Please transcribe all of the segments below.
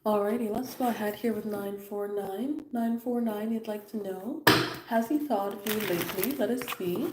Alrighty, let's go ahead here with 949. 949, you'd like to know, has he thought of you lately? Let us see.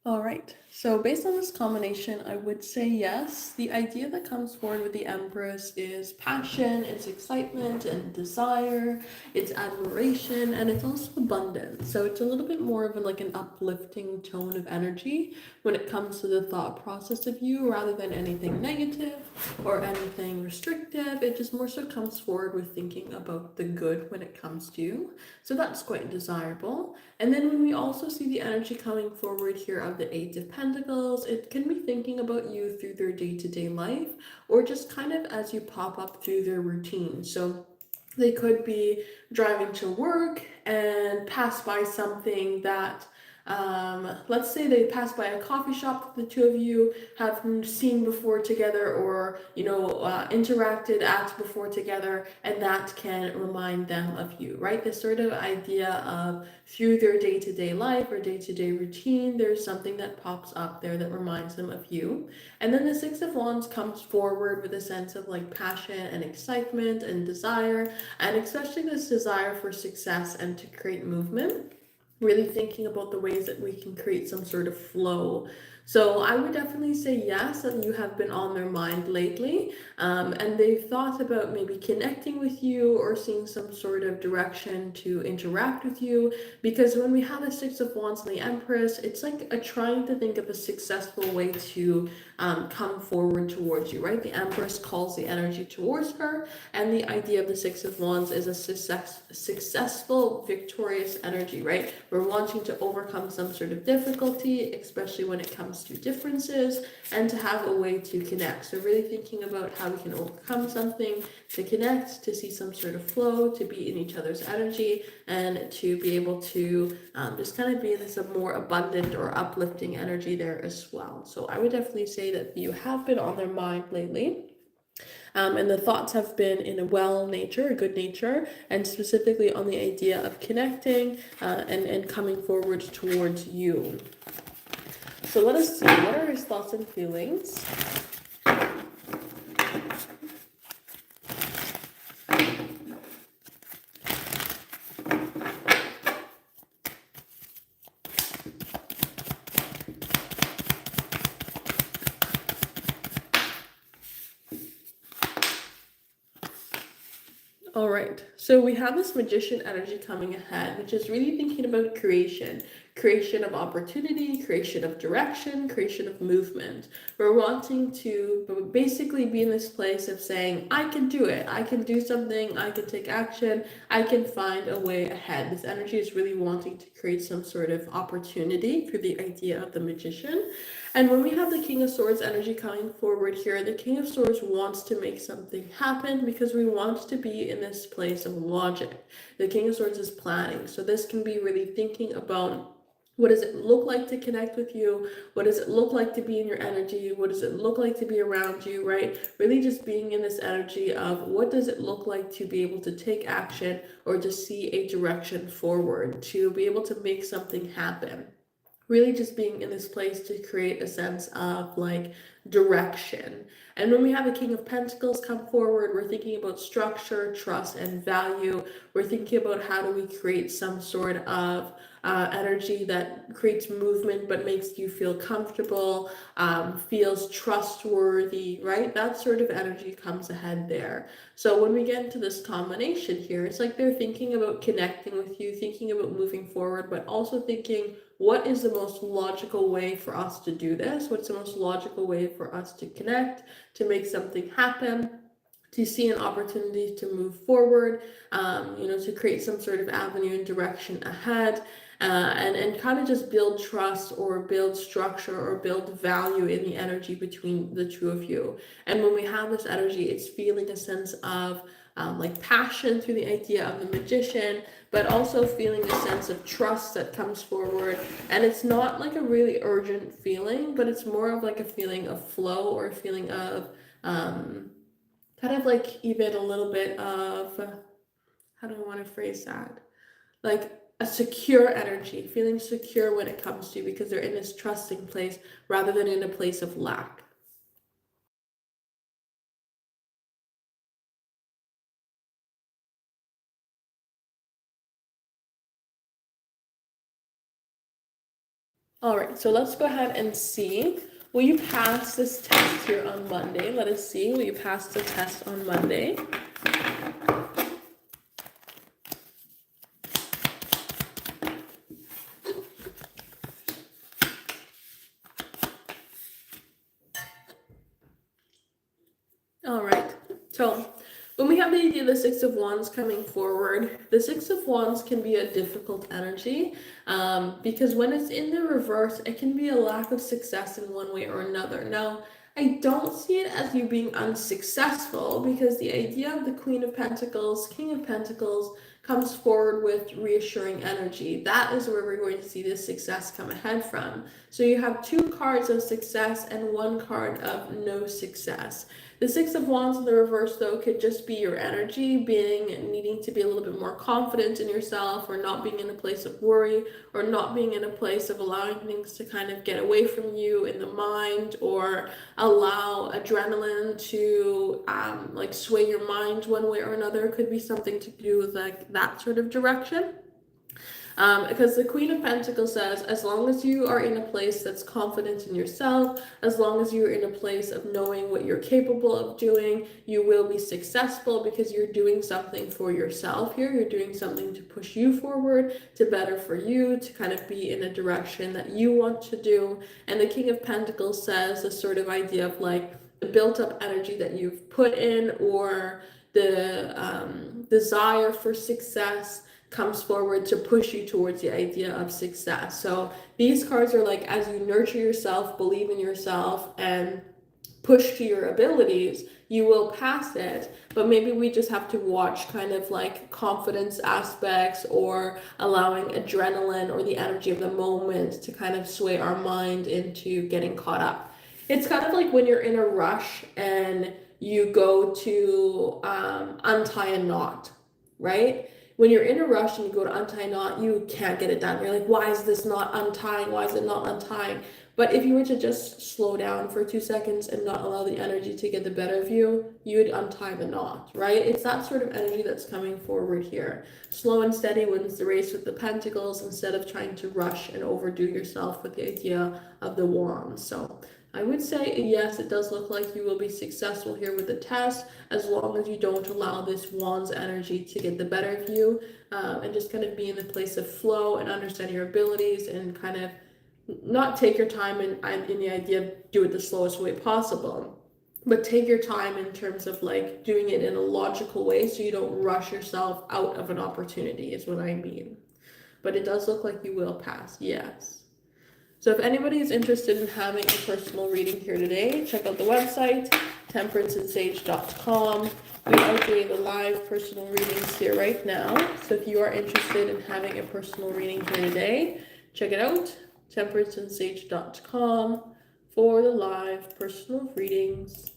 All right, so based on this combination, I would say yes. The idea that comes forward with the Empress is passion, it's excitement and desire, it's admiration, and it's also abundance. So it's a little bit more of like an uplifting tone of energy when it comes to the thought process of you rather than anything negative or anything restrictive. It just more so comes forward with thinking about the good when it comes to you. So that's quite desirable. And then when we also see the energy coming forward here of the Eight of Pentacles, it can be thinking about you through their day-to-day life or just kind of as you pop up through their routine. So they could be driving to work and pass by something that let's say they pass by a coffee shop that the two of you have seen before together or interacted at before together, and that can remind them of you, right? This sort of idea of through their day-to-day life or day-to-day routine, there's something that pops up there that reminds them of you. And then the Six of Wands comes forward with a sense of like passion and excitement and desire, and especially this desire for success and to create movement, really thinking about the ways that we can create some sort of flow. So I would definitely say yes, that you have been on their mind lately, and they've thought about maybe connecting with you or seeing some sort of direction to interact with you. Because when we have the Six of Wands and the Empress, it's like a trying to think of a successful way to come forward towards you, right? The Empress calls the energy towards her, and the idea of the Six of Wands is a successful, victorious energy, right? We're wanting to overcome some sort of difficulty, especially when it comes to differences, and to have a way to connect. So really thinking about how we can overcome something, to connect, to see some sort of flow, to be in each other's energy, and to be able to just kind of be in this more abundant or uplifting energy there as well. So I would definitely say that you have been on their mind lately. And the thoughts have been in a well nature, a good nature, and specifically on the idea of connecting and coming forward towards you. So let us see, what are his thoughts and feelings? All right, so we have this magician energy coming ahead, which is really thinking about creation, creation of opportunity, creation of direction, creation of movement. We're wanting to basically be in this place of saying, I can do it, I can do something, I can take action, I can find a way ahead. This energy is really wanting to create some sort of opportunity through the idea of the magician. And when we have the King of Swords energy coming forward here, the King of Swords wants to make something happen because we want to be in this place of logic. The King of Swords is planning. So this can be really thinking about, what does it look like to connect with you? What does it look like to be in your energy? What does it look like to be around you, right? Really just being in this energy of what does it look like to be able to take action or to see a direction forward, to be able to make something happen, really just being in this place to create a sense of like direction. And when we have a King of Pentacles come forward, we're thinking about structure, trust, and value. We're thinking about how do we create some sort of energy that creates movement but makes you feel comfortable, feels trustworthy, right? That sort of energy comes ahead there. So when we get into this combination here, it's like they're thinking about connecting with you, thinking about moving forward, but also thinking, what is the most logical way for us to do this? What's the most logical way for us to connect, to make something happen, to see an opportunity to move forward, to create some sort of avenue and direction ahead, and kind of just build trust or build structure or build value in the energy between the two of you. And when we have this energy, it's feeling a sense of like passion through the idea of the magician, but also feeling a sense of trust that comes forward. And it's not like a really urgent feeling, but it's more of like a feeling of flow or a feeling of kind of like even a little bit of, how do I want to phrase that? Like a secure energy, feeling secure when it comes to you because they're in this trusting place rather than in a place of lack. All right, so let's go ahead and see. Will you pass this test here on Monday? Let us see. Will you pass the test on Monday? All right. So when we have the idea of the Six of Wands coming forward, the Six of Wands can be a difficult energy because when it's in the reverse, it can be a lack of success in one way or another. Now, I don't see it as you being unsuccessful because the idea of the Queen of Pentacles, King of Pentacles comes forward with reassuring energy. That is where we're going to see this success come ahead from. So you have two cards of success and one card of no success. The Six of Wands in the reverse, though, could just be your energy being needing to be a little bit more confident in yourself, or not being in a place of worry, or not being in a place of allowing things to kind of get away from you in the mind, or allow adrenaline to like sway your mind one way or another. Could be something to do with like that sort of direction. Because the Queen of Pentacles says, as long as you are in a place that's confident in yourself, as long as you're in a place of knowing what you're capable of doing, you will be successful because you're doing something for yourself here. You're doing something to push you forward, to better for you, to kind of be in a direction that you want to do. And the King of Pentacles says a sort of idea of like the built up energy that you've put in, or the desire for success comes forward to push you towards the idea of success. So these cards are like, as you nurture yourself, believe in yourself, and push to your abilities, you will pass it. But maybe we just have to watch kind of like confidence aspects, or allowing adrenaline or the energy of the moment to kind of sway our mind into getting caught up. It's kind of like when you're in a rush and you go to untie a knot, right? When you're in a rush and you go to untie a knot, you can't get it done. You're like, why is this not untying? Why is it not untying? But if you were to just slow down for 2 seconds and not allow the energy to get the better of you, you would untie the knot, right? It's that sort of energy that's coming forward here. Slow and steady wins the race with the pentacles, instead of trying to rush and overdo yourself with the idea of the wands. So I would say yes, it does look like you will be successful here with the test, as long as you don't allow this wands energy to get the better of you, and just kind of be in a place of flow and understand your abilities, and kind of not take your time in the idea of do it the slowest way possible, but take your time in terms of like doing it in a logical way so you don't rush yourself out of an opportunity, is what I mean. But it does look like you will pass, yes. So if anybody is interested in having a personal reading here today, check out the website, temperanceandsage.com. We are doing the live personal readings here right now. So if you are interested in having a personal reading here today, check it out, temperanceandsage.com, for the live personal readings.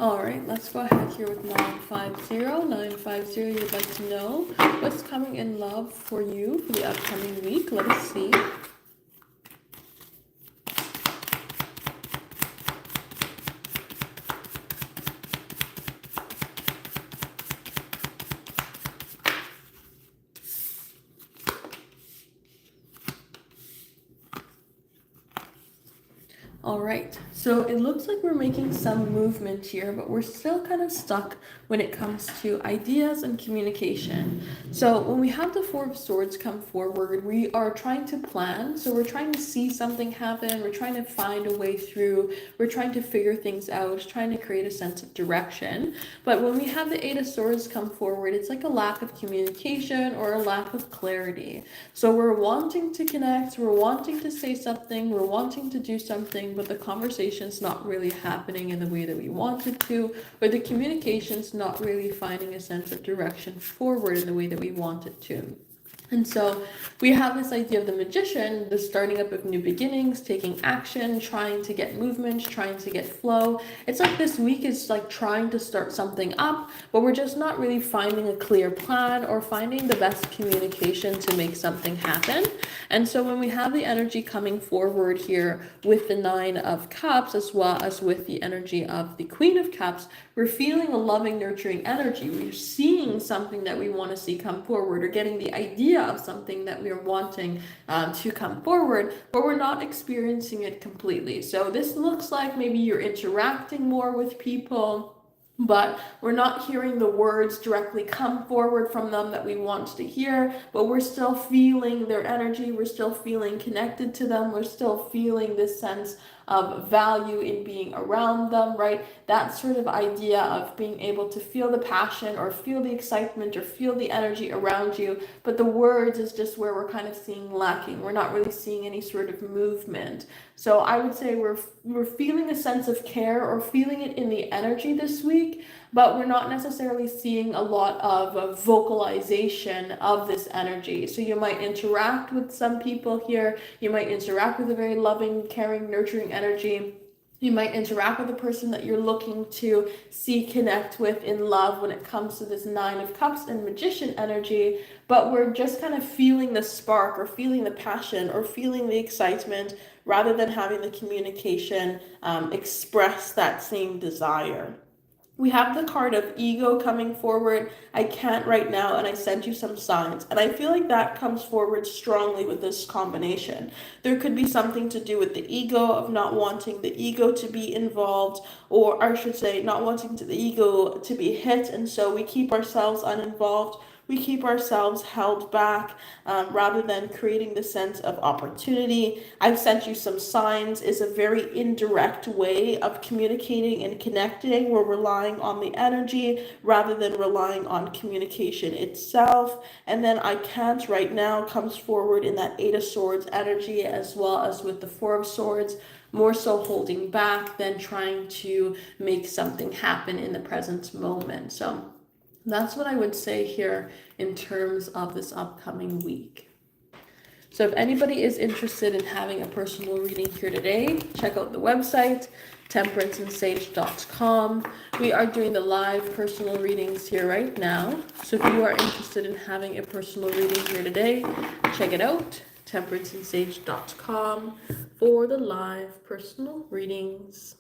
All right, let's go ahead here with 950. 950, you'd like to know what's coming in love for you for the upcoming week. Let us see. All right, so it looks like we're making some movement here, but we're still kind of stuck when it comes to ideas and communication. So when we have the Four of Swords come forward, we are trying to plan. So we're trying to see something happen. We're trying to find a way through. We're trying to figure things out, trying to create a sense of direction. But when we have the Eight of Swords come forward, it's like a lack of communication or a lack of clarity. So we're wanting to connect, we're wanting to say something, we're wanting to do something, but the conversation's not really happening in the way that we want it to, or the communication's not really finding a sense of direction forward in the way that we want it to. And so we have this idea of the Magician, the starting up of new beginnings, taking action, trying to get movement, trying to get flow. It's like this week is like trying to start something up, but we're just not really finding a clear plan or finding the best communication to make something happen. And so when we have the energy coming forward here with the Nine of Cups, as well as with the energy of the Queen of Cups, we're feeling a loving, nurturing energy. We're seeing something that we want to see come forward, or getting the idea of something that we're wanting to come forward, but we're not experiencing it completely. So this looks like maybe you're interacting more with people, but we're not hearing the words directly come forward from them that we want to hear, but we're still feeling their energy, we're still feeling connected to them, we're still feeling this sense of value in being around them, right? That sort of idea of being able to feel the passion or feel the excitement or feel the energy around you, but the words is just where we're kind of seeing lacking. We're not really seeing any sort of movement. So I would say we're feeling a sense of care or feeling it in the energy this week, but we're not necessarily seeing a lot of vocalization of this energy. So you might interact with some people here, you might interact with a very loving, caring, nurturing energy. You might interact with a person that you're looking to see, connect with in love when it comes to this Nine of Cups and Magician energy, but we're just kind of feeling the spark or feeling the passion or feeling the excitement rather than having the communication express that same desire. We have the card of ego coming forward. I can't right now, and I sent you some signs. And I feel like that comes forward strongly with this combination. There could be something to do with the ego, of not wanting the ego to be involved, or I should say, not wanting the ego to be hit. And so we keep ourselves uninvolved. We keep ourselves held back rather than creating the sense of opportunity. I've sent you some signs is a very indirect way of communicating and connecting. We're relying on the energy rather than relying on communication itself. And then I can't right now comes forward in that Eight of Swords energy, as well as with the Four of Swords, more so holding back than trying to make something happen in the present moment. So that's what I would say here in terms of this upcoming week. So if anybody is interested in having a personal reading here today, check out the website, temperanceandsage.com. We are doing the live personal readings here right now. So if you are interested in having a personal reading here today, check it out, temperanceandsage.com, for the live personal readings.